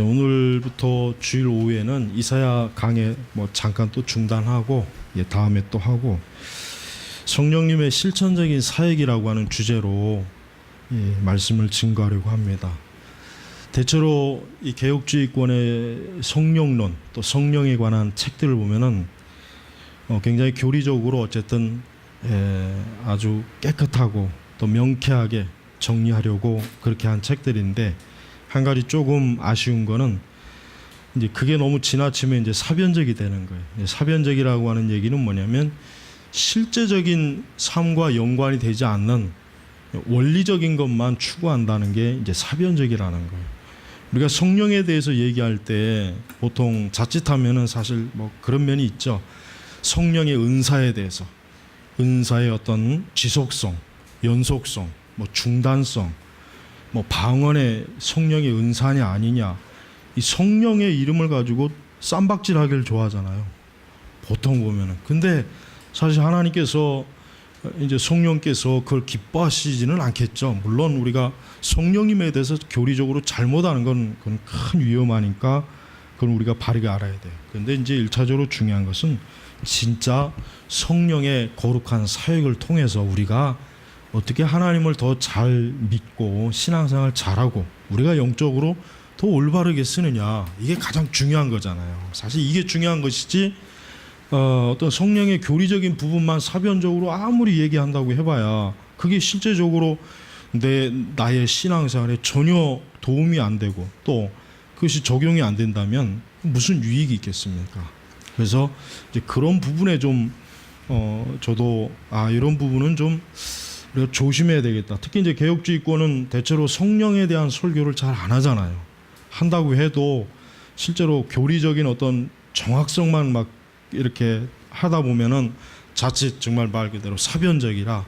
오늘부터 주일 오후에는 이사야 강의 잠깐 또 중단하고 다음에 또 하고 성령님의 실천적인 사역이라고 하는 주제로 말씀을 증거하려고 합니다. 대체로 이 개혁주의권의 성령론 또 성령에 관한 책들을 보면은 굉장히 교리적으로 어쨌든 아주 깨끗하고 또 명쾌하게 정리하려고 그렇게 한 책들인데, 한 가지 조금 아쉬운 거는 이제 그게 너무 지나치면 이제 사변적이 되는 거예요. 사변적이라고 하는 얘기는 뭐냐면 실제적인 삶과 연관이 되지 않는 원리적인 것만 추구한다는 게 이제 사변적이라는 거예요. 우리가 성령에 대해서 얘기할 때 보통 자칫하면은 사실 그런 면이 있죠. 성령의 은사에 대해서, 은사의 어떤 지속성, 연속성, 중단성, 방언의 성령의 은사냐 아니냐, 이 성령의 이름을 가지고 쌈박질하기를 좋아하잖아요. 보통 보면은. 근데 사실 하나님께서 이제 성령께서 그걸 기뻐하시지는 않겠죠. 물론 우리가 성령님에 대해서 교리적으로 잘못하는 건 그건 큰 위험하니까 그건 우리가 바르게 알아야 돼요. 그런데 이제 1차적으로 중요한 것은 진짜 성령의 거룩한 사역을 통해서 우리가 어떻게 하나님을 더 잘 믿고 신앙생활 잘하고 우리가 영적으로 더 올바르게 쓰느냐, 이게 가장 중요한 거잖아요. 사실 이게 중요한 것이지 어떤 성령의 교리적인 부분만 사변적으로 아무리 얘기한다고 해봐야 그게 실제적으로 나의 신앙생활에 전혀 도움이 안 되고 또 그것이 적용이 안 된다면 무슨 유익이 있겠습니까? 그래서 이제 그런 부분에 좀 저도 이런 부분은 좀 우리가 조심해야 되겠다. 특히 이제 개혁주의권은 대체로 성령에 대한 설교를 잘 안 하잖아요. 한다고 해도 실제로 교리적인 어떤 정확성만 막 이렇게 하다 보면은 자칫 정말 말 그대로 사변적이라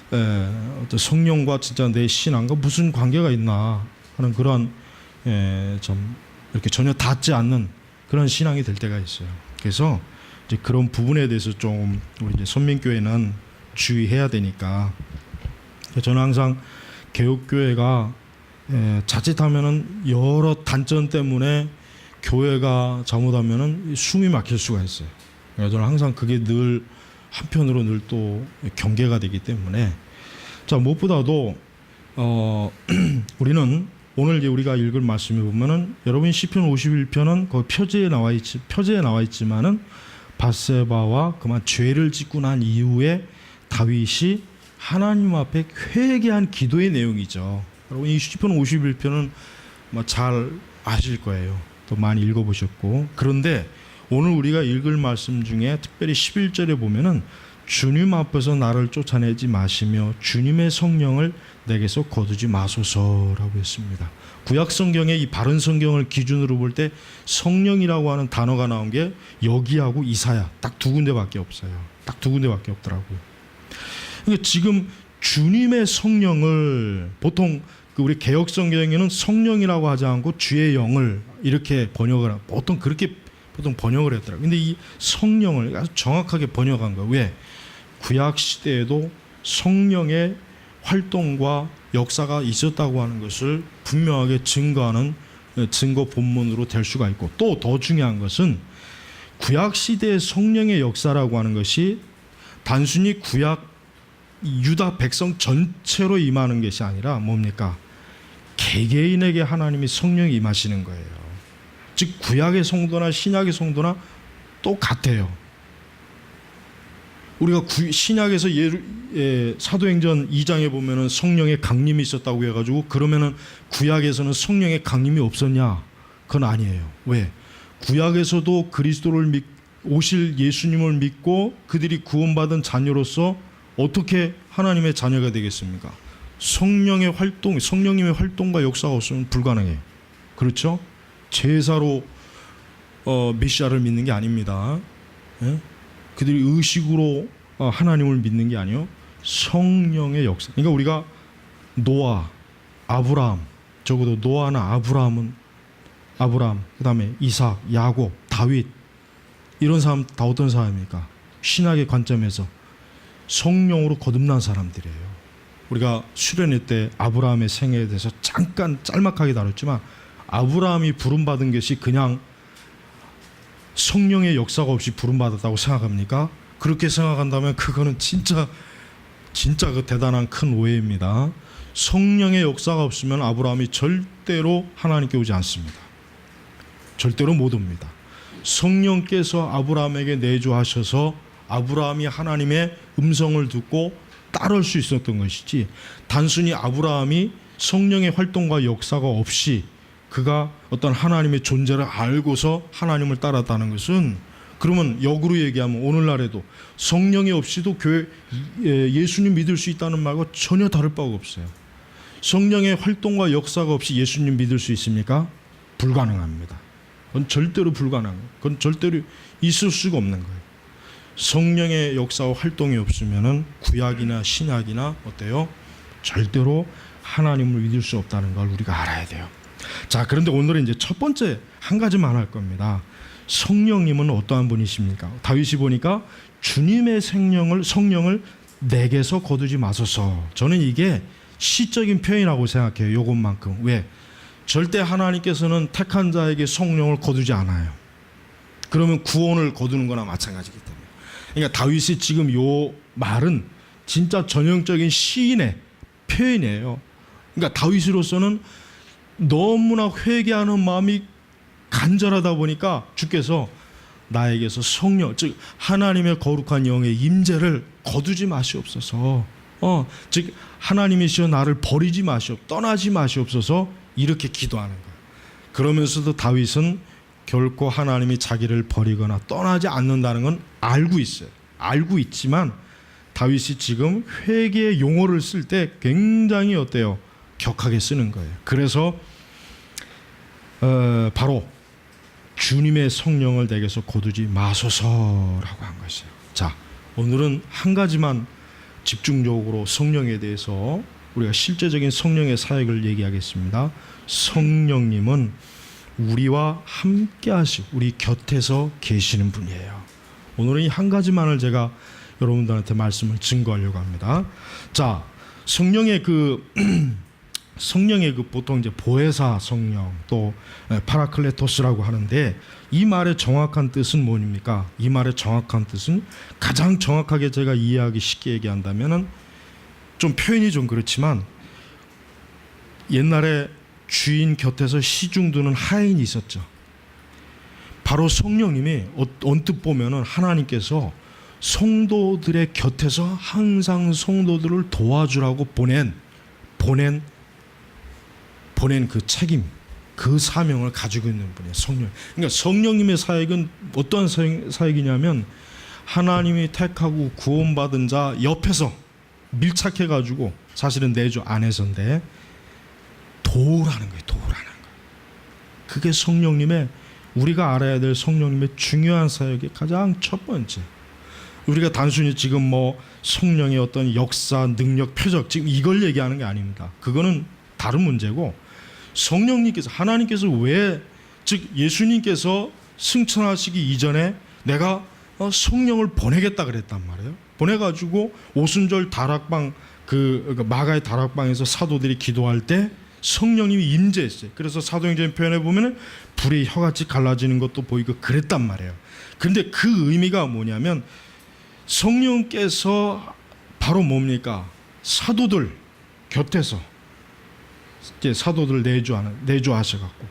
어떤 성령과 진짜 내 신앙과 무슨 관계가 있나 하는 그런 좀 이렇게 전혀 닿지 않는 그런 신앙이 될 때가 있어요. 그래서 이제 그런 부분에 대해서 좀 우리 이제 선민교회는 주의해야 되니까, 저는 항상 개혁교회가 자칫하면은 여러 단점 때문에 교회가 잘못하면은 숨이 막힐 수가 있어요. 저는 항상 그게 늘 한편으로 늘 또 경계가 되기 때문에, 자, 무엇보다도 우리는 오늘 이제 우리가 읽을 말씀에 보면은 여러분 시편 51편은 거기 표제에 나와 있지만은 밧세바와 그만 죄를 짓고 난 이후에 다윗이 하나님 앞에 회개한 기도의 내용이죠. 여러분 이 시편 51편은 잘 아실 거예요. 또 많이 읽어보셨고. 그런데 오늘 우리가 읽을 말씀 중에 특별히 11절에 보면은 주님 앞에서 나를 쫓아내지 마시며 주님의 성령을 내게서 거두지 마소서라고 했습니다. 구약 성경의 이 바른 성경을 기준으로 볼 때 성령이라고 하는 단어가 나온 게 여기하고 이사야 딱 두 군데밖에 없어요. 딱 두 군데밖에 없더라고요. 그러니까 지금 주님의 성령을 보통 우리 개혁 성경에는 성령이라고 하지 않고 주의 영을 이렇게 번역을 보통 그렇게 번역을 했더라고요. 근데 이 성령을 아주 정확하게 번역한 거예요. 왜? 구약 시대에도 성령의 활동과 역사가 있었다고 하는 것을 분명하게 증거하는 증거 본문으로 될 수가 있고, 또 더 중요한 것은 구약 시대의 성령의 역사라고 하는 것이 단순히 구약 유다 백성 전체로 임하는 것이 아니라 뭡니까? 개개인에게 하나님이 성령이 임하시는 거예요. 즉 구약의 성도나 신약의 성도나 똑같아요. 우리가 신약에서 사도행전 2장에 보면은 성령의 강림이 있었다고 해가지고 그러면은 구약에서는 성령의 강림이 없었냐? 그건 아니에요. 왜? 구약에서도 그리스도를 오실 예수님을 믿고 그들이 구원받은 자녀로서 어떻게 하나님의 자녀가 되겠습니까? 성령님의 활동과 역사가 없으면 불가능해요. 그렇죠? 제사로 메시아를 믿는 게 아닙니다. 예? 그들이 의식으로 하나님을 믿는 게 아니요, 성령의 역사. 그러니까 우리가 노아, 아브라함, 적어도 노아나 아브라함, 그 다음에 이삭, 야곱, 다윗, 이런 사람 다 어떤 사람입니까? 신학의 관점에서 성령으로 거듭난 사람들이에요. 우리가 수련회 때 아브라함의 생애에 대해서 잠깐 짤막하게 다뤘지만 아브라함이 부름받은 것이 그냥 성령의 역사가 없이 부름받았다고 생각합니까? 그렇게 생각한다면 그거는 진짜 그 대단한 큰 오해입니다. 성령의 역사가 없으면 아브라함이 절대로 하나님께 오지 않습니다. 절대로 못 옵니다. 성령께서 아브라함에게 내주하셔서 아브라함이 하나님의 음성을 듣고 따를 수 있었던 것이지, 단순히 아브라함이 성령의 활동과 역사가 없이 그가 어떤 하나님의 존재를 알고서 하나님을 따랐다는 것은, 그러면 역으로 얘기하면 오늘날에도 성령이 없이도 교회 예수님 믿을 수 있다는 말과 전혀 다를 바가 없어요. 성령의 활동과 역사가 없이 예수님 믿을 수 있습니까? 불가능합니다. 그건 절대로 불가능해요. 그건 절대로 있을 수가 없는 거예요. 성령의 역사와 활동이 없으면은 구약이나 신약이나 어때요? 절대로 하나님을 믿을 수 없다는 걸 우리가 알아야 돼요. 자, 그런데 오늘은 이제 첫 번째 한 가지만 할 겁니다. 성령님은 어떠한 분이십니까? 다윗이 보니까 주님의 성령을 내게서 거두지 마소서. 저는 이게 시적인 표현이라고 생각해요. 요것만큼. 왜? 절대 하나님께서는 택한 자에게 성령을 거두지 않아요. 그러면 구원을 거두는 거나 마찬가지이기 때문에. 그러니까 다윗이 지금 요 말은 진짜 전형적인 시인의 표현이에요. 그러니까 다윗으로서는 너무나 회개하는 마음이 간절하다 보니까 주께서 나에게서 성령, 즉 하나님의 거룩한 영의 임재를 거두지 마시옵소서. 즉 하나님이시여 나를 버리지 마시옵소서, 떠나지 마시옵소서, 이렇게 기도하는 거예요. 그러면서도 다윗은 결코 하나님이 자기를 버리거나 떠나지 않는다는 건 알고 있어요. 알고 있지만 다윗이 지금 회개의 용어를 쓸 때 굉장히 어때요? 격하게 쓰는 거예요. 그래서 바로 주님의 성령을 내게서 거두지 마소서라고 한 것이에요. 자, 오늘은 한 가지만 집중적으로 성령에 대해서 우리가 실제적인 성령의 사역을 얘기하겠습니다. 성령님은 우리와 함께 하시고 우리 곁에서 계시는 분이에요. 오늘은 이 한 가지만을 제가 여러분들한테 말씀을 증거하려고 합니다. 자, 성령의 그 보통 이제 보혜사 성령, 또 파라클레토스라고 하는데, 이 말의 정확한 뜻은 뭡니까? 이 말의 정확한 뜻은 가장 정확하게 제가 이해하기 쉽게 얘기한다면은, 좀 표현이 좀 그렇지만, 옛날에 주인 곁에서 시중 두는 하인이 있었죠. 바로 성령님이 언뜻 보면은 하나님께서 성도들의 곁에서 항상 성도들을 도와주라고 보낸 그 책임, 그 사명을 가지고 있는 분이에요. 성령. 그러니까 성령님의 사역은 어떤 사역이냐면, 하나님이 택하고 구원받은 자 옆에서 밀착해가지고, 사실은 내주 안에서인데 도우라는 거예요. 도우라는 거예요. 그게 성령님의, 우리가 알아야 될 성령님의 중요한 사역의 가장 첫 번째. 우리가 단순히 지금 뭐 성령의 어떤 역사, 능력, 표적, 지금 이걸 얘기하는 게 아닙니다. 그거는 다른 문제고, 성령님께서, 하나님께서 왜, 즉 예수님께서 승천하시기 이전에 내가 성령을 보내겠다 그랬단 말이에요. 보내가지고 오순절 다락방, 그 마가의 다락방에서 사도들이 기도할 때 성령님이 임재했어요. 그래서 사도행전 표현에 보면은 불이 혀같이 갈라지는 것도 보이고 그랬단 말이에요. 그런데 그 의미가 뭐냐면, 성령께서 바로 뭡니까? 사도들 곁에서 이제 사도들 내주하셔갖고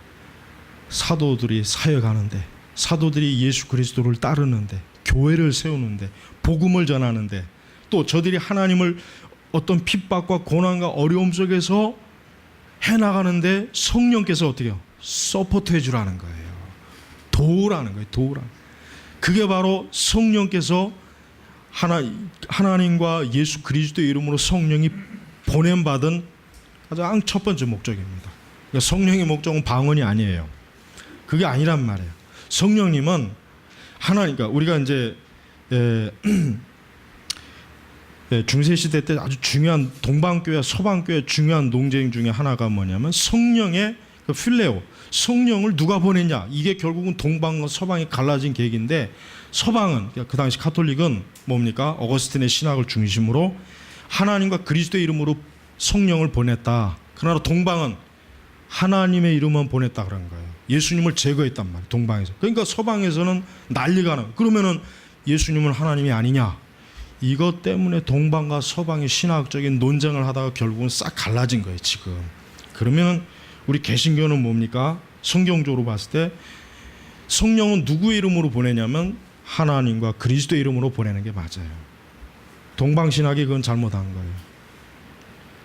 사도들이 사역하는데, 사도들이 예수 그리스도를 따르는데, 교회를 세우는데, 복음을 전하는데, 또 저들이 하나님을 어떤 핍박과 고난과 어려움 속에서 해나가는데 성령께서 어떻게 해요? 서포트 해주라는 거예요. 도우라는 거예요. 도우라는. 그게 바로 성령께서 하나님과 예수 그리스도의 이름으로 성령이 보냄받은 가장 첫 번째 목적입니다. 그러니까 성령의 목적은 방언이 아니에요. 그게 아니란 말이에요. 성령님은 하나니까, 우리가 이제 중세시대 때 아주 중요한 동방교회, 서방교회 중요한 논쟁 중에 하나가 뭐냐면, 성령의 그 필레오, 성령을 누가 보냈냐, 이게 결국은 동방과 서방이 갈라진 계기인데, 서방은, 그 당시 카톨릭은 뭡니까? 어거스틴의 신학을 중심으로 하나님과 그리스도의 이름으로 성령을 보냈다. 그러나 동방은 하나님의 이름만 보냈다 그런 거예요. 예수님을 제거했단 말이에요. 동방에서. 그러니까 서방에서는 난리가 나요. 그러면은 예수님은 하나님이 아니냐? 이것 때문에 동방과 서방의 신학적인 논쟁을 하다가 결국은 싹 갈라진 거예요, 지금. 그러면 우리 개신교는 뭡니까? 성경적으로 봤을 때 성령은 누구의 이름으로 보내냐면 하나님과 그리스도의 이름으로 보내는 게 맞아요. 동방신학이 그건 잘못한 거예요.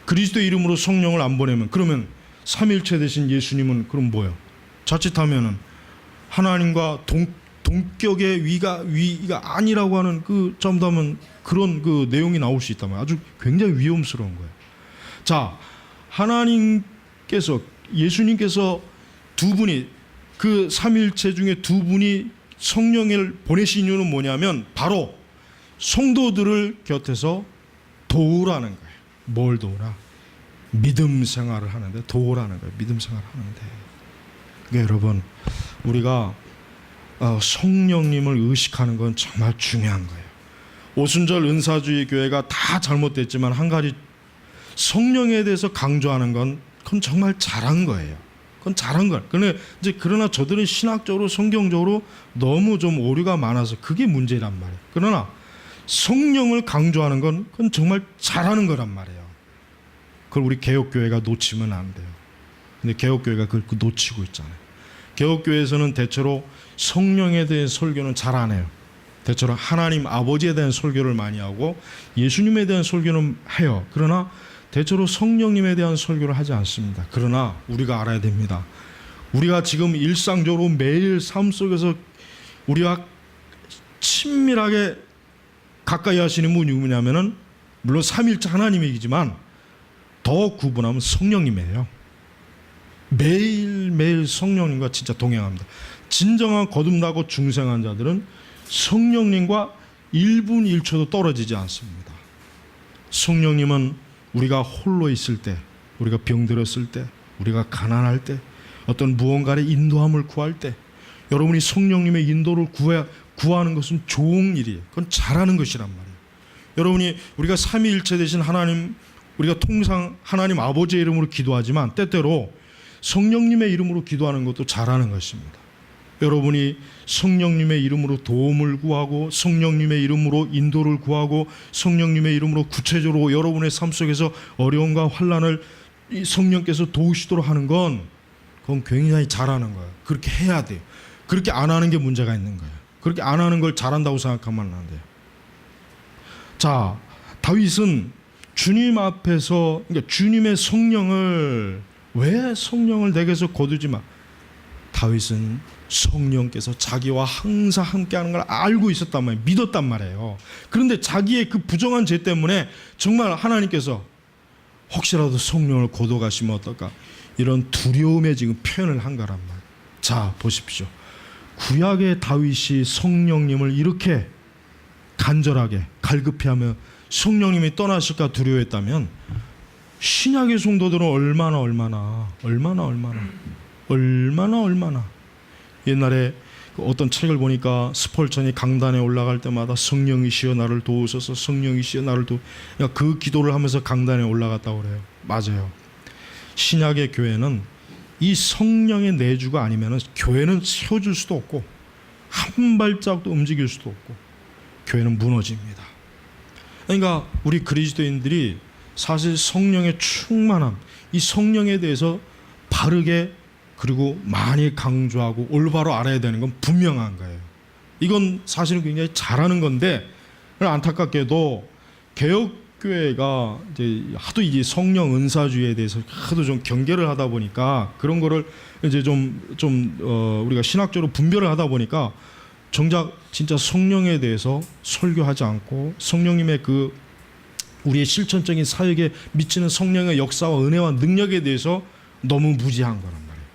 그리스도의 이름으로 성령을 안 보내면 그러면 삼일체 되신 예수님은 그럼 뭐예요? 자칫하면은 하나님과 동격의 위가 아니라고 하는 그 점담은 그런 그 내용이 나올 수 있다면 아주 굉장히 위험스러운 거예요. 자, 하나님께서 예수님께서 두 분이 그 삼일체 중에 두 분이 성령을 보내신 이유는 뭐냐면 바로 성도들을 곁에서 도우라는 거예요. 뭘 도우라? 믿음 생활을 하는데 도우라는 거예요. 믿음 생활을 하는데. 그러니까 여러분 우리가 성령님을 의식하는 건 정말 중요한 거예요. 오순절 은사주의 교회가 다 잘못됐지만 한 가지 성령에 대해서 강조하는 건 그건 정말 잘한 거예요. 그건 잘한 거예요. 그러나 저들은 신학적으로 성경적으로 너무 좀 오류가 많아서 그게 문제란 말이에요. 그러나 성령을 강조하는 건 그건 정말 잘하는 거란 말이에요. 그걸 우리 개혁교회가 놓치면 안 돼요. 근데 개혁교회가 그걸 놓치고 있잖아요. 개혁교회에서는 대체로 성령에 대한 설교는 잘 안 해요. 대체로 하나님 아버지에 대한 설교를 많이 하고 예수님에 대한 설교는 해요. 그러나 대체로 성령님에 대한 설교를 하지 않습니다. 그러나 우리가 알아야 됩니다. 우리가 지금 일상적으로 매일 삶 속에서 우리와 친밀하게 가까이 하시는 분이 누구냐면은 물론 삼일째 하나님이지만 더 구분하면 성령님이에요. 매일매일 성령님과 진짜 동행합니다. 진정한 거듭나고 중생한 자들은 성령님과 1분 1초도 떨어지지 않습니다. 성령님은 우리가 홀로 있을 때, 우리가 병들었을 때, 우리가 가난할 때, 어떤 무언가의 인도함을 구할 때 여러분이 성령님의 인도를 구하는 것은 좋은 일이에요. 그건 잘하는 것이란 말이에요. 여러분이 우리가 삼위일체 되신 하나님, 우리가 통상 하나님 아버지의 이름으로 기도하지만 때때로 성령님의 이름으로 기도하는 것도 잘하는 것입니다. 여러분이 성령님의 이름으로 도움을 구하고 성령님의 이름으로 인도를 구하고 성령님의 이름으로 구체적으로 여러분의 삶 속에서 어려움과 환난을 성령께서 도우시도록 하는 건 그건 굉장히 잘하는 거예요. 그렇게 해야 돼요. 그렇게 안 하는 게 문제가 있는 거예요. 그렇게 안 하는 걸 잘한다고 생각하면 안 돼요. 자, 다윗은 주님 앞에서 그러니까 주님의 성령을 왜 성령을 내게서 거두지 마. 다윗은 성령께서 자기와 항상 함께하는 걸 알고 있었단 말이에요. 믿었단 말이에요. 그런데 자기의 그 부정한 죄 때문에 정말 하나님께서 혹시라도 성령을 거둬가시면 어떨까 이런 두려움에 지금 표현을 한 거란 말이에요. 자, 보십시오. 구약의 다윗이 성령님을 이렇게 간절하게 갈급해하며 성령님이 떠나실까 두려워했다면 신약의 성도들은 얼마나 옛날에 어떤 책을 보니까 스펄전이 강단에 올라갈 때마다 성령이시여 나를 도우소서, 성령이시여 나를 그러니까 그 기도를 하면서 강단에 올라갔다고 그래요. 맞아요. 신약의 교회는 이 성령의 내주가 아니면 교회는 세워줄 수도 없고 한 발짝도 움직일 수도 없고 교회는 무너집니다. 그러니까 우리 그리스도인들이 사실 성령의 충만함, 이 성령에 대해서 바르게 그리고 많이 강조하고 올바로 알아야 되는 건 분명한 거예요. 이건 사실은 굉장히 잘하는 건데 안타깝게도 개혁교회가 이제 하도 이제 성령 은사주의에 대해서 하도 좀 경계를 하다 보니까 그런 거를 이제 우리가 신학적으로 분별을 하다 보니까 정작 진짜 성령에 대해서 설교하지 않고 성령님의 그 우리의 실천적인 사역에 미치는 성령의 역사와 은혜와 능력에 대해서 너무 무지한 거란 말이에요.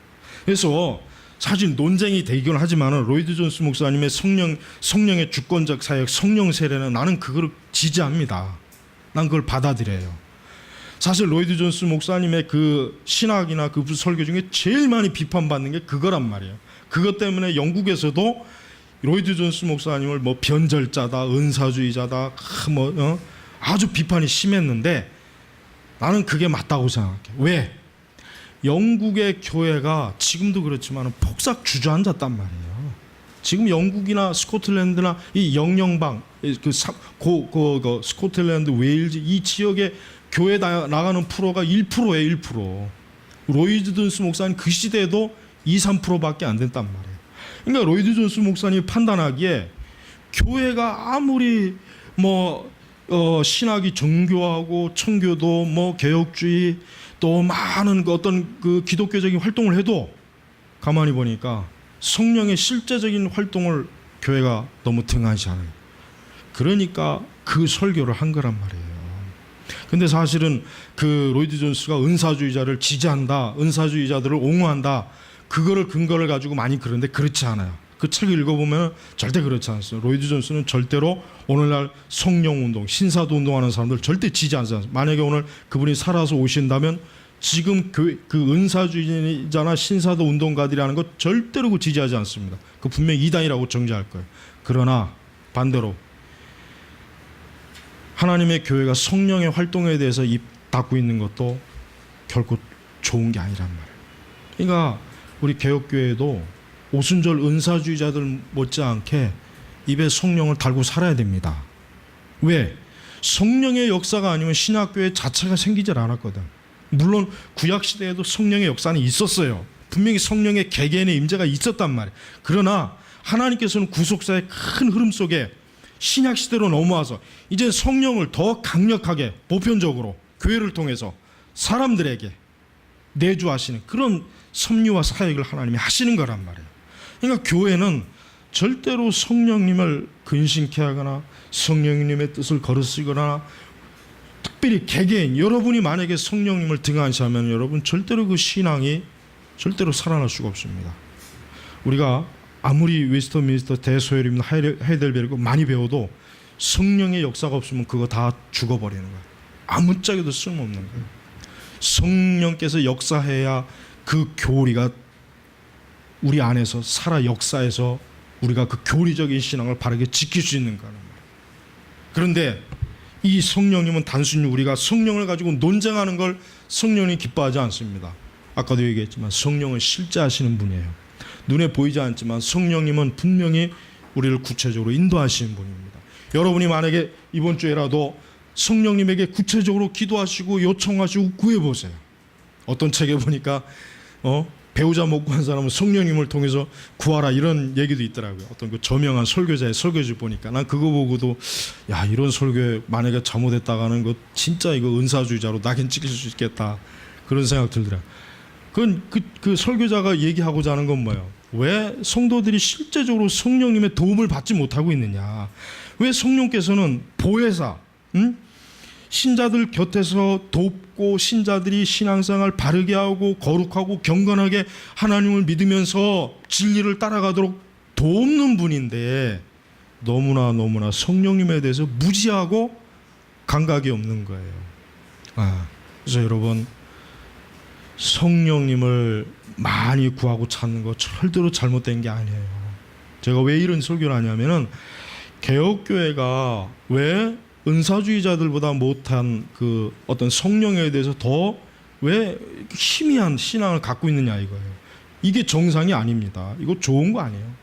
그래서 사실 논쟁이 되긴 하지만 로이드 존스 목사님의 성령의 주권적 사역, 성령 세례는 나는 그걸 지지합니다. 난 그걸 받아들여요. 사실 로이드 존스 목사님의 그 신학이나 그 설교 중에 제일 많이 비판받는 게 그거란 말이에요. 그것 때문에 영국에서도 로이드 존스 목사님을 뭐 변절자다, 은사주의자다, 아주 비판이 심했는데 나는 그게 맞다고 생각해. 왜? 영국의 교회가 지금도 그렇지만 폭삭 주저앉았단 말이에요. 지금 영국이나 스코틀랜드나 이 영영방, 스코틀랜드, 웨일즈 이 지역의 교회 나가는 프로가 1%예요. 1%. 로이드 존스 목사님 그 시대에도 2, 3%밖에 안 됐단 말이에요. 그러니까 로이드 존스 목사님이 판단하기에 교회가 아무리 신학이 정교하고 청교도 개혁주의 또 많은 어떤 그 기독교적인 활동을 해도 가만히 보니까 성령의 실제적인 활동을 교회가 너무 등한시하는, 그러니까 그 설교를 한 거란 말이에요. 근데 사실은 그 로이드 존스가 은사주의자를 지지한다, 은사주의자들을 옹호한다, 그거를 근거를 가지고 많이 그러는데 그렇지 않아요. 그 책을 읽어보면 절대 그렇지 않습니다. 로이드 존스는 절대로 오늘날 성령운동, 신사도 운동하는 사람들 절대 지지 않습니다. 만약에 오늘 그분이 살아서 오신다면 지금 그 은사주의자나 신사도 운동가들이라는 것 절대로 그 지지하지 않습니다. 그 분명히 이단이라고 정죄할 거예요. 그러나 반대로 하나님의 교회가 성령의 활동에 대해서 입 닫고 있는 것도 결코 좋은 게 아니란 말이에요. 그러니까 우리 개혁교회도 오순절 은사주의자들 못지않게 입에 성령을 달고 살아야 됩니다. 왜? 성령의 역사가 아니면 신학교회 자체가 생기질 않았거든. 물론 구약시대에도 성령의 역사는 있었어요. 분명히 성령의 개개인의 임재가 있었단 말이에요. 그러나 하나님께서는 구속사의 큰 흐름 속에 신약시대로 넘어와서 이제 성령을 더 강력하게 보편적으로 교회를 통해서 사람들에게 내주하시는 그런 섭리와 사역을 하나님이 하시는 거란 말이에요. 그러니까 교회는 절대로 성령님을 근심케 하거나 성령님의 뜻을 거르시거나, 특별히 개개인 여러분이 만약에 성령님을 등한시하면 여러분 절대로 그 신앙이 절대로 살아날 수가 없습니다. 우리가 아무리 웨스터민스터 대소열입니다 하이델베르크 많이 배워도 성령의 역사가 없으면 그거 다 죽어버리는 거예요. 아무짝에도 쓸모없는 거예요. 성령께서 역사해야 그 교리가 우리 안에서 살아 역사해서 우리가 그 교리적인 신앙을 바르게 지킬 수 있는 거예요. 그런데 이 성령님은 단순히 우리가 성령을 가지고 논쟁하는 걸 성령이 기뻐하지 않습니다. 아까도 얘기했지만 성령을 실제하시는 분이에요. 눈에 보이지 않지만 성령님은 분명히 우리를 구체적으로 인도하시는 분입니다. 여러분이 만약에 이번 주에라도 성령님에게 구체적으로 기도하시고 요청하시고 구해보세요. 어떤 책에 보니까 배우자 못 구한 사람은 성령님을 통해서 구하라 이런 얘기도 있더라고요. 어떤 그 저명한 설교자의 설교지 보니까 난 그거 보고도 야, 이런 설교에 만약에 잘못했다가는 거 진짜 이거 은사주의자로 낙인 찍힐 수 있겠다 그런 생각 들더라고요. 그 설교자가 얘기하고자 하는 건 뭐예요? 왜 성도들이 실제적으로 성령님의 도움을 받지 못하고 있느냐? 왜 성령께서는 보혜사, 신자들 곁에서 돕고 신자들이 신앙생활 바르게 하고 거룩하고 경건하게 하나님을 믿으면서 진리를 따라가도록 돕는 분인데 너무나 성령님에 대해서 무지하고 감각이 없는 거예요. 그래서 여러분 성령님을 많이 구하고 찾는 거 절대로 잘못된 게 아니에요. 제가 왜 이런 설교를 하냐면은 개혁교회가 왜 은사주의자들보다 못한 그 어떤 성령에 대해서 더 왜 희미한 신앙을 갖고 있느냐 이거예요. 이게 정상이 아닙니다. 이거 좋은 거 아니에요.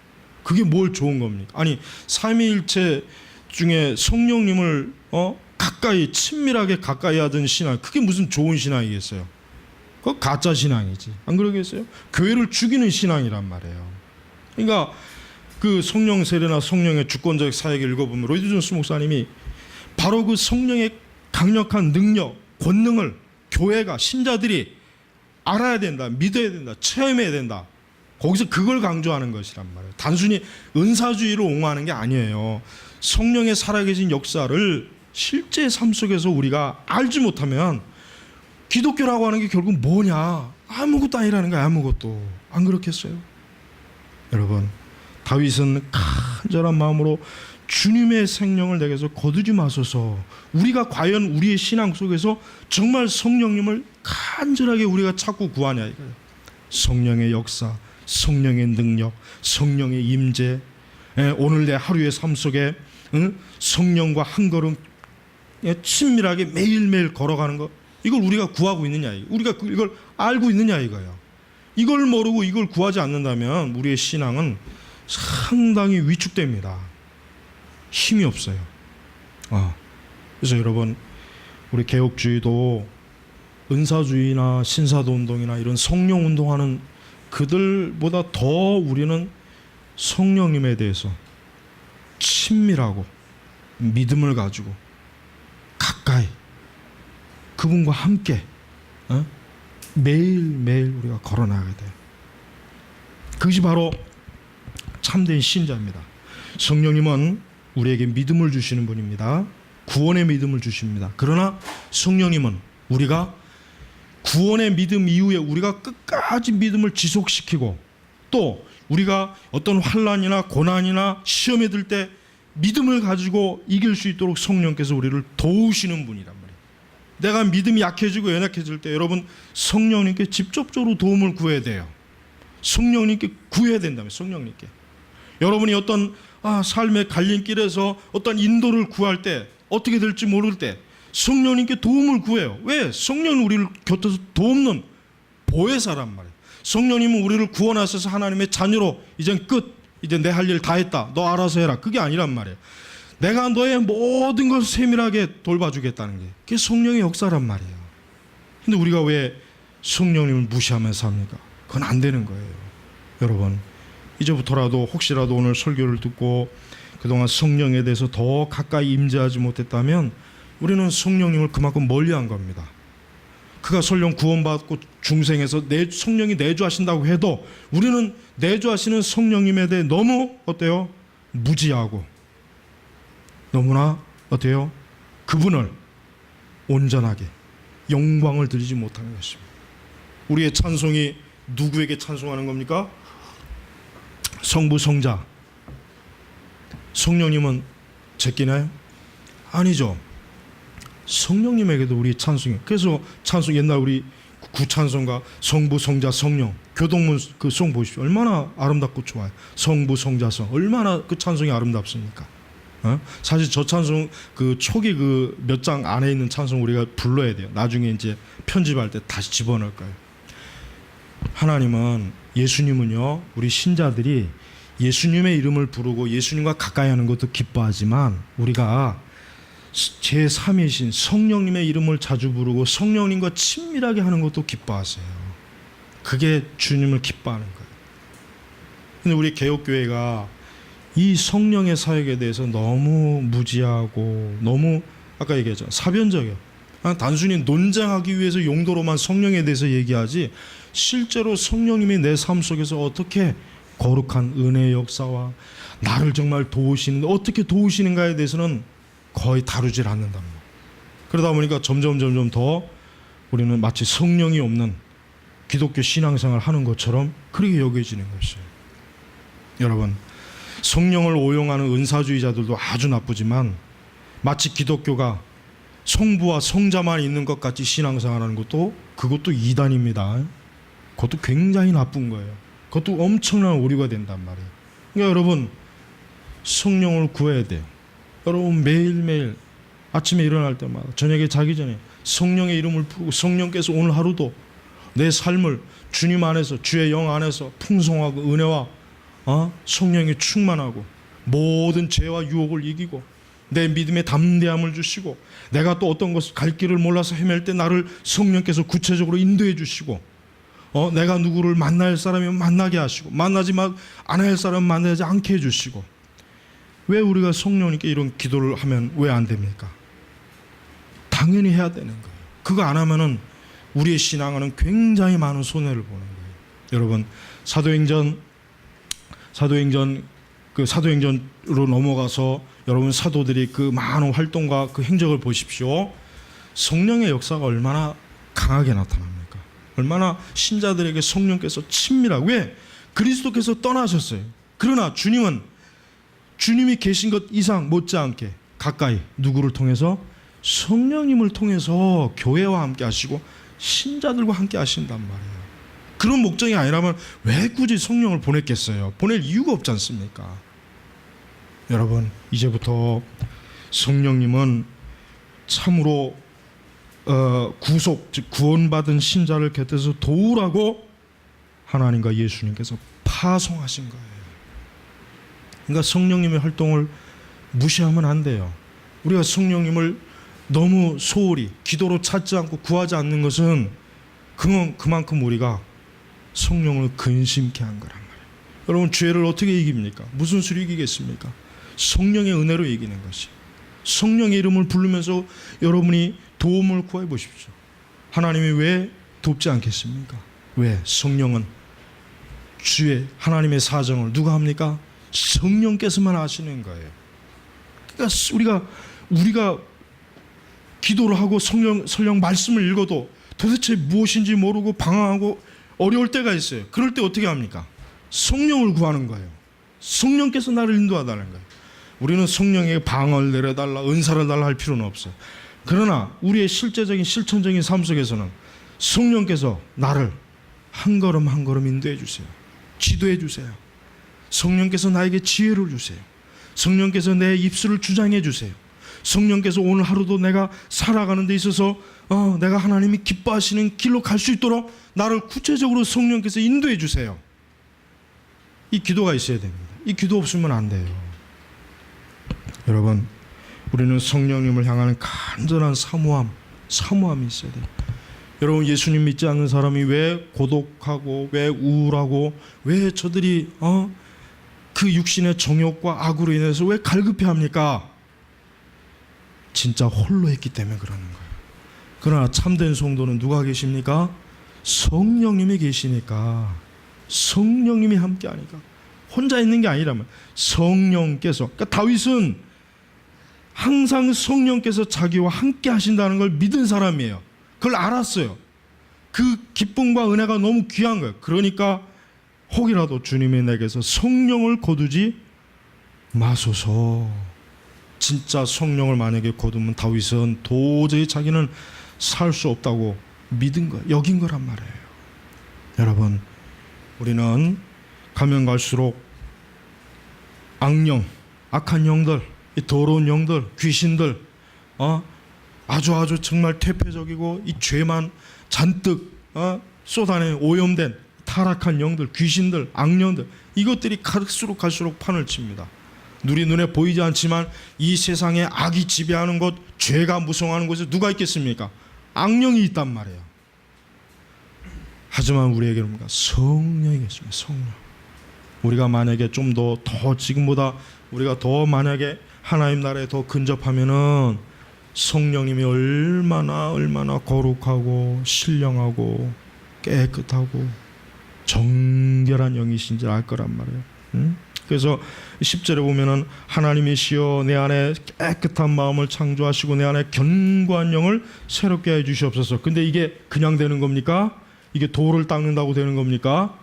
그게 뭘 좋은 겁니까? 아니 삼위일체 중에 성령님을 가까이 친밀하게 가까이 하던 신앙, 그게 무슨 좋은 신앙이겠어요? 그거 가짜 신앙이지. 안 그러겠어요? 교회를 죽이는 신앙이란 말이에요. 그러니까 그 성령 세례나 성령의 주권적 사역을 읽어보면 로이드 존스 목사님이 바로 그 성령의 강력한 능력, 권능을 교회가 신자들이 알아야 된다, 믿어야 된다, 체험해야 된다. 거기서 그걸 강조하는 것이란 말이에요. 단순히 은사주의를 옹호하는 게 아니에요. 성령의 살아계신 역사를 실제 삶 속에서 우리가 알지 못하면 기독교라고 하는 게 결국 뭐냐? 아무것도 아니라는 거야. 아무것도. 안 그렇겠어요? 여러분, 다윗은 간절한 마음으로 주님의 생명을 내게서 거두지 마소서. 우리가 과연 우리의 신앙 속에서 정말 성령님을 간절하게 우리가 찾고 구하냐 이거예요. 성령의 역사, 성령의 능력, 성령의 임재, 오늘 내 하루의 삶 속에 성령과 한 걸음 친밀하게 매일매일 걸어가는 것, 이걸 우리가 구하고 있느냐, 우리가 이걸 알고 있느냐 이거예요. 이걸 모르고 이걸 구하지 않는다면 우리의 신앙은 상당히 위축됩니다. 힘이 없어요. 그래서 여러분, 우리 개혁주의도 은사주의나 신사도 운동이나 이런 성령 운동하는 그들보다 더 우리는 성령님에 대해서 친밀하고 믿음을 가지고 가까이 그분과 함께 매일매일 우리가 걸어나가야 돼요. 그것이 바로 참된 신자입니다. 성령님은 우리에게 믿음을 주시는 분입니다. 구원의 믿음을 주십니다. 그러나 성령님은 우리가 구원의 믿음 이후에 우리가 끝까지 믿음을 지속시키고, 또 우리가 어떤 환난이나 고난이나 시험에 들 때 믿음을 가지고 이길 수 있도록 성령께서 우리를 도우시는 분이란 말이에요. 내가 믿음이 약해지고 연약해질 때 여러분, 성령님께 직접적으로 도움을 구해야 돼요. 성령님께 구해야 된다면, 성령님께. 여러분이 어떤 삶의 갈림길에서 어떤 인도를 구할 때, 어떻게 될지 모를 때 성령님께 도움을 구해요. 왜? 성령은 우리를 곁에서 돕는 보혜사란 말이에요. 성령님은 우리를 구원하셔서 하나님의 자녀로 이젠 끝, 이제 내 할 일 다 했다, 너 알아서 해라, 그게 아니란 말이에요. 내가 너의 모든 걸 세밀하게 돌봐주겠다는 게, 그게 성령의 역사란 말이에요. 근데 우리가 왜 성령님을 무시하면서 삽니까? 그건 안 되는 거예요. 여러분, 이제부터라도 혹시라도 오늘 설교를 듣고 그동안 성령에 대해서 더 가까이 임재하지 못했다면 우리는 성령님을 그만큼 멀리한 겁니다. 그가 설령 구원받고 중생에서 성령이 내주하신다고 해도 우리는 내주하시는 성령님에 대해 너무 어때요? 무지하고 너무나 어때요? 그분을 온전하게 영광을 드리지 못하는 것입니다. 우리의 찬송이 누구에게 찬송하는 겁니까? 성부, 성자, 성령님은 제끼나요? 아니죠. 성령님에게도 우리 찬송이. 그래서 찬송, 옛날 우리 구찬송가 성부, 성자, 성령, 교동문 그 송 보십시오. 얼마나 아름답고 좋아요. 성부, 성자, 성, 얼마나 그 찬송이 아름답습니까? 사실 저 찬송 그 초기 그 몇 장 안에 있는 찬송 우리가 불러야 돼요. 나중에 이제 편집할 때 다시 집어넣을 거예요. 하나님은, 예수님은요, 우리 신자들이 예수님의 이름을 부르고 예수님과 가까이 하는 것도 기뻐하지만, 우리가 제3이신 성령님의 이름을 자주 부르고 성령님과 친밀하게 하는 것도 기뻐하세요. 그게 주님을 기뻐하는 거예요. 근데 우리 개혁교회가 이 성령의 사역에 대해서 너무 무지하고 너무 아까 얘기했죠, 사변적이에요. 단순히 논쟁하기 위해서 용도로만 성령에 대해서 얘기하지, 실제로 성령님이 내 삶 속에서 어떻게 거룩한 은혜의 역사와 나를 정말 도우시는, 어떻게 도우시는가에 대해서는 거의 다루질 않는답니다. 그러다 보니까 점점 더 우리는 마치 성령이 없는 기독교 신앙생활을 하는 것처럼 그렇게 여겨지는 것이에요. 여러분, 성령을 오용하는 은사주의자들도 아주 나쁘지만, 마치 기독교가 성부와 성자만 있는 것 같이 신앙생활하는 것도, 그것도 이단입니다. 그것도 굉장히 나쁜 거예요. 그것도 엄청난 오류가 된단 말이에요. 그러니까 여러분, 성령을 구해야 돼요. 여러분, 매일매일 아침에 일어날 때마다 저녁에 자기 전에 성령의 이름을 부르고, 성령께서 오늘 하루도 내 삶을 주님 안에서, 주의 영 안에서 풍성하고 은혜와 성령이 충만하고 모든 죄와 유혹을 이기고 내 믿음의 담대함을 주시고, 내가 또 어떤 것을 갈 길을 몰라서 헤맬 때 나를 성령께서 구체적으로 인도해 주시고, 내가 누구를 만날 사람이면 만나게 하시고, 만나지 안 할 사람은 만나지 않게 해주시고. 왜 우리가 성령님께 이런 기도를 하면 왜 안 됩니까? 당연히 해야 되는 거예요. 그거 안 하면은 우리의 신앙은 굉장히 많은 손해를 보는 거예요. 여러분, 사도행전으로 넘어가서 여러분 사도들이 그 많은 활동과 그 행적을 보십시오. 성령의 역사가 얼마나 강하게 나타납니까? 얼마나 신자들에게 성령께서 친밀하고, 왜? 그리스도께서 떠나셨어요. 그러나 주님이 계신 것 이상 못지않게 가까이 누구를 통해서? 성령님을 통해서 교회와 함께 하시고 신자들과 함께 하신단 말이에요. 그런 목적이 아니라면 왜 굳이 성령을 보냈겠어요? 보낼 이유가 없지 않습니까? 여러분, 이제부터 성령님은 참으로 구속, 즉 구원받은 신자를 곁에서 도우라고 하나님과 예수님께서 파송하신 거예요. 그러니까 성령님의 활동을 무시하면 안 돼요. 우리가 성령님을 너무 소홀히 기도로 찾지 않고 구하지 않는 것은 그만큼 우리가 성령을 근심케 한 거란 말이에요. 여러분, 죄를 어떻게 이깁니까? 무슨 수로 이기겠습니까? 성령의 은혜로 이기는 것이. 성령의 이름을 부르면서 여러분이 도움을 구해 보십시오. 하나님이 왜 돕지 않겠습니까? 왜? 성령은 주의 하나님의 사정을 누가 합니까? 성령께서만 하시는 거예요. 그러니까 우리가 기도를 하고 성령 말씀을 읽어도 도대체 무엇인지 모르고 방황하고 어려울 때가 있어요. 그럴 때 어떻게 합니까? 성령을 구하는 거예요. 성령께서 나를 인도하다는 거예요. 우리는 성령에게 방언을 내려달라, 은사를 달라 할 필요는 없어요. 그러나 우리의 실제적인 실천적인 삶 속에서는 성령께서 나를 한 걸음 한 걸음 인도해 주세요. 지도해 주세요. 성령께서 나에게 지혜를 주세요. 성령께서 내 입술을 주장해 주세요. 성령께서 오늘 하루도 내가 살아가는 데 있어서 내가 하나님이 기뻐하시는 길로 갈 수 있도록 나를 구체적으로 성령께서 인도해 주세요. 이 기도가 있어야 됩니다. 이 기도 없으면 안 돼요. 여러분, 우리는 성령님을 향하는 간절한 사모함이 있어야 돼요. 여러분, 예수님 믿지 않는 사람이 왜 고독하고 왜 우울하고 왜 저들이 그 육신의 정욕과 악으로 인해서 왜 갈급해합니까? 진짜 홀로 했기 때문에 그러는 거예요. 그러나 참된 성도는 누가 계십니까? 성령님이 계시니까, 성령님이 함께하니까, 혼자 있는 게 아니라면 성령께서, 그러니까 다윗은 항상 성령께서 자기와 함께 하신다는 걸 믿은 사람이에요. 그걸 알았어요. 그 기쁨과 은혜가 너무 귀한 거예요. 그러니까 혹이라도 주님이 내게서 성령을 거두지 마소서. 진짜 성령을 만약에 거두면 다윗은 도저히 자기는 살 수 없다고 믿은 거예요. 여긴 거란 말이에요. 여러분, 우리는 가면 갈수록 악령, 악한 영들, 이 더러운 영들, 귀신들, 아주 정말 퇴폐적이고 이 죄만 잔뜩 쏟아내 오염된 타락한 영들, 귀신들, 악령들, 이것들이 갈수록 판을 칩니다. 우리 눈에 보이지 않지만 이 세상에 악이 지배하는 곳, 죄가 무성하는 곳에 누가 있겠습니까? 악령이 있단 말이에요. 하지만 우리에게는 성령이 계십니다. 성령. 우리가 만약에 좀 더 지금보다 우리가 더 만약에 하나님 나라에 더 근접하면은 성령님이 얼마나 거룩하고 신령하고 깨끗하고 정결한 영이신지 알 거란 말이에요. 응? 그래서 10절에 보면은 하나님이시여 내 안에 깨끗한 마음을 창조하시고 내 안에 견고한 영을 새롭게 해 주시옵소서. 근데 이게 그냥 되는 겁니까? 이게 돌을 닦는다고 되는 겁니까?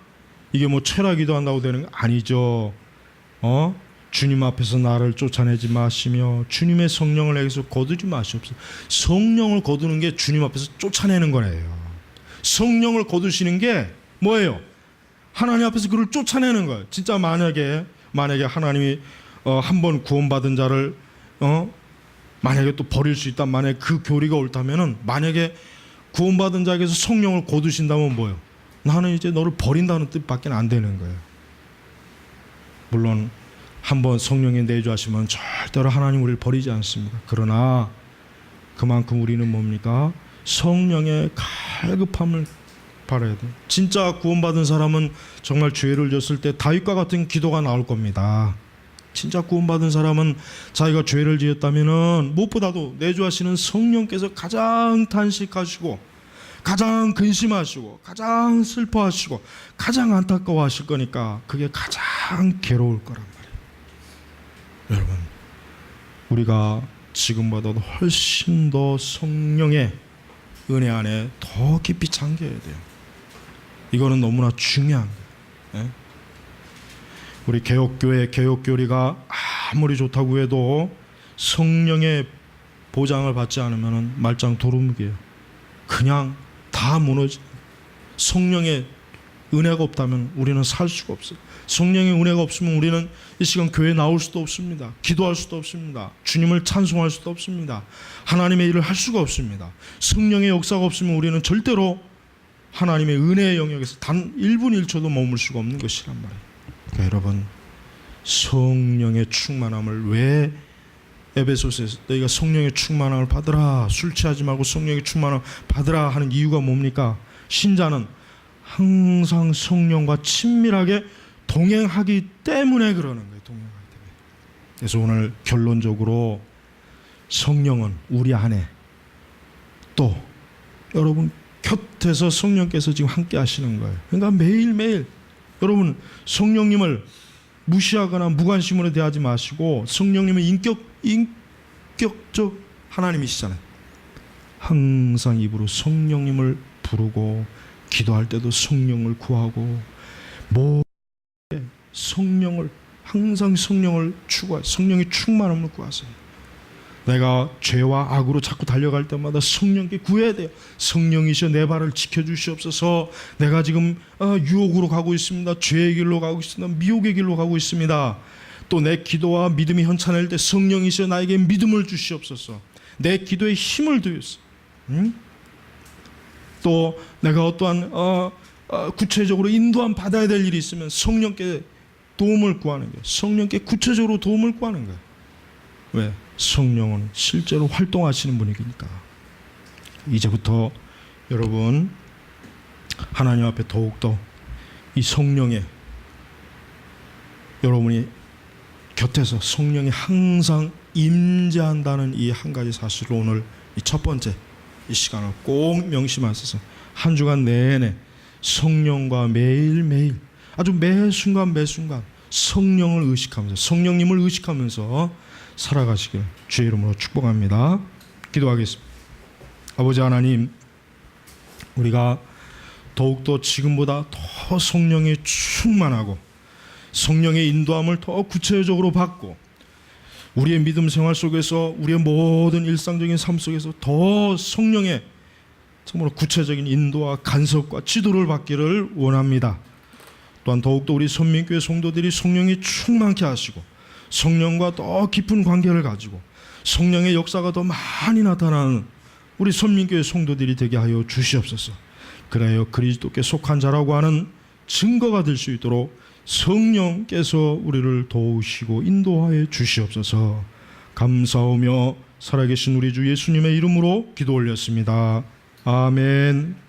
이게 뭐 철학기도 한다고 되는 거 아니죠. 주님 앞에서 나를 쫓아내지 마시며 주님의 성령을 내게서 거두지 마시옵소서. 성령을 거두는 게 주님 앞에서 쫓아내는 거예요. 성령을 거두시는 게 뭐예요? 하나님 앞에서 그를 쫓아내는 거예요. 진짜 만약에 하나님이 한번 구원받은 자를 만약에 또 버릴 수 있다, 만약에 그 교리가 옳다면은, 만약에 구원받은 자에게서 성령을 거두신다면 뭐예요? 나는 이제 너를 버린다는 뜻밖에 안 되는 거예요. 물론 한번 성령이 내주하시면 절대로 하나님 우리를 버리지 않습니다. 그러나 그만큼 우리는 뭡니까? 성령의 갈급함을 바라야 돼요. 진짜 구원받은 사람은 정말 죄를 졌을 때 다윗과 같은 기도가 나올 겁니다. 진짜 구원받은 사람은 자기가 죄를 지었다면은 무엇보다도 내주하시는 성령께서 가장 탄식하시고 가장 근심하시고 가장 슬퍼하시고 가장 안타까워하실 거니까 그게 가장 괴로울 거란 말이에요. 여러분, 우리가 지금보다도 훨씬 더 성령의 은혜 안에 더 깊이 잠겨야 돼요. 이거는 너무나 중요한 거예요. 우리 개혁교리가 아무리 좋다고 해도 성령의 보장을 받지 않으면 말짱 도루묵이에요. 그냥 다 무너지. 성령의 은혜가 없다면 우리는 살 수가 없어요. 성령의 은혜가 없으면 우리는 이 시간 교회에 나올 수도 없습니다. 기도할 수도 없습니다. 주님을 찬송할 수도 없습니다. 하나님의 일을 할 수가 없습니다. 성령의 역사가 없으면 우리는 절대로 하나님의 은혜의 영역에서 단 1분 1초도 머물 수가 없는 것이란 말이에요. 그러니까 여러분, 성령의 충만함을 왜 에베소서에서 너희가 성령의 충만함을 받으라, 술 취하지 말고 성령의 충만함을 받으라 하는 이유가 뭡니까? 신자는 항상 성령과 친밀하게 동행하기 때문에 그러는 거예요. 동행하기 때문에. 그래서 오늘 결론적으로 성령은 우리 안에, 또 여러분 곁에서 성령께서 지금 함께 하시는 거예요. 그러니까 매일매일 여러분 성령님을 무시하거나 무관심으로 대하지 마시고, 성령님은 인격적 하나님이시잖아요. 항상 입으로 성령님을 부르고, 기도할 때도 성령을 구하고, 성령을, 항상 성령을 추구하세요. 성령의 충만함을 구하세요. 내가 죄와 악으로 자꾸 달려갈 때마다 성령께 구해야 돼요. 성령이시여 내 발을 지켜주시옵소서. 내가 지금 유혹으로 가고 있습니다. 죄의 길로 가고 있습니다. 미혹의 길로 가고 있습니다. 또 내 기도와 믿음이 현찬할 때 성령이시여 나에게 믿음을 주시옵소서. 내 기도에 힘을 주옵소서. 또 내가 어떠한 구체적으로 인도함 받아야 될 일이 있으면 성령께 도움을 구하는 거예요. 성령께 구체적으로 도움을 구하는 거예요. 왜? 성령은 실제로 활동하시는 분이니까. 이제부터 여러분 하나님 앞에 더욱더 이 성령의, 여러분이 곁에서 성령이 항상 임재한다는 이 한 가지 사실을 오늘 이 첫 번째 이 시간을 꼭 명심하셔서 한 주간 내내 성령과 매일매일 아주 매 순간 성령을 의식하면서, 성령님을 의식하면서 살아가시길 주의 이름으로 축복합니다. 기도하겠습니다. 아버지 하나님, 우리가 더욱더 지금보다 더 성령이 충만하고 성령의 인도함을 더 구체적으로 받고, 우리의 믿음 생활 속에서, 우리의 모든 일상적인 삶 속에서 더 성령의 정말 구체적인 인도와 간섭과 지도를 받기를 원합니다. 또한 더욱더 우리 선민교회 성도들이 성령이 충만케 하시고, 성령과 더 깊은 관계를 가지고 성령의 역사가 더 많이 나타나는 우리 선민교회 성도들이 되게 하여 주시옵소서. 그래야 그리스도께 속한 자라고 하는 증거가 될 수 있도록 성령께서 우리를 도우시고 인도하여 주시옵소서. 감사하며 살아계신 우리 주 예수님의 이름으로 기도 올렸습니다. 아멘.